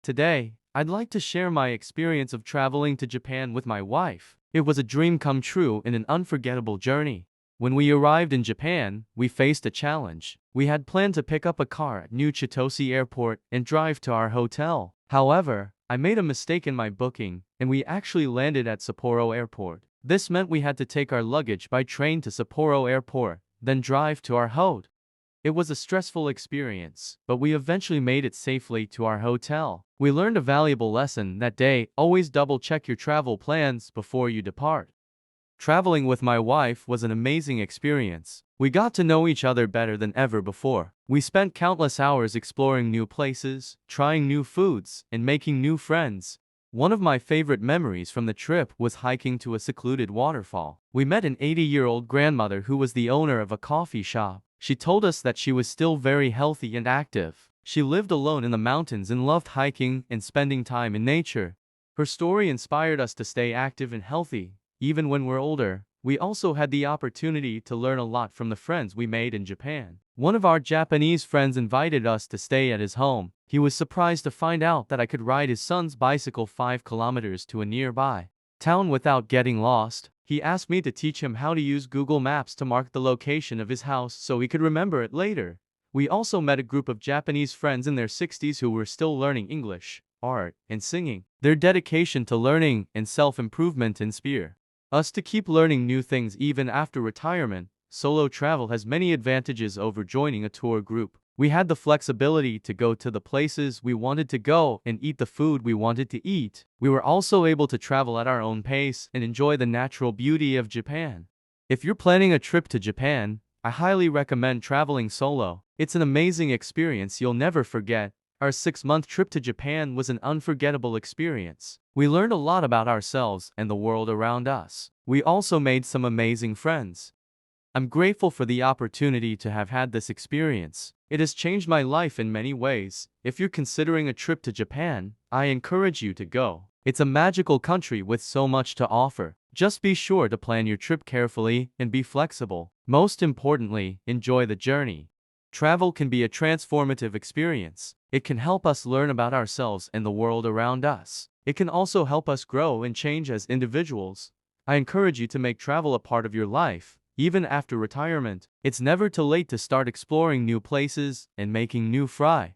Today, I'd like to share my experience of traveling to Japan with my wife. It was a dream come true and an unforgettable journey. When we arrived in Japan, we faced a challenge. We had planned to pick up a car at New Chitose Airport and drive to our hotel. However, I made a mistake in my booking, and we actually landed at Sapporo Airport. This meant we had to take our luggage by train to Sapporo Airport, then drive to our hotel. It was a stressful experience, but we eventually made it safely to our hotel. We learned a valuable lesson that day: always double-check your travel plans before you depart. Traveling with my wife was an amazing experience. We got to know each other better than ever before. We spent countless hours exploring new places, trying new foods, and making new friends. One of my favorite memories from the trip was hiking to a secluded waterfall. We met an 80-year-old grandmother who was the owner of a coffee shop. She told us that she was still very healthy and active. She lived alone in the mountains and loved hiking and spending time in nature. Her story inspired us to stay active and healthy, even when we're older. We also had the opportunity to learn a lot from the friends we made in Japan. One of our Japanese friends invited us to stay at his home. He was surprised to find out that I could ride his son's bicycle 5 kilometers to a nearby town without getting lost. He asked me to teach him how to use Google Maps to mark the location of his house so he could remember it later. We also met a group of Japanese friends in their 60s who were still learning English, art, and singing. Their dedication to learning and self-improvement inspire us to keep learning new things even after retirement. Solo travel has many advantages over joining a tour group. We had the flexibility to go to the places we wanted to go and eat the food we wanted to eat. We were also able to travel at our own pace and enjoy the natural beauty of Japan. If you're planning a trip to Japan, I highly recommend traveling solo. It's an amazing experience you'll never forget. Our 6-month trip to Japan was an unforgettable experience. We learned a lot about ourselves and the world around us. We also made some amazing friends. I'm grateful for the opportunity to have had this experience. It has changed my life in many ways. If you're considering a trip to Japan, I encourage you to go. It's a magical country with so much to offer. Just be sure to plan your trip carefully and be flexible. Most importantly, enjoy the journey. Travel can be a transformative experience. It can help us learn about ourselves and the world around us. It can also help us grow and change as individuals. I encourage you to make travel a part of your life. Even after retirement, it's never too late to start exploring new places and making new friends.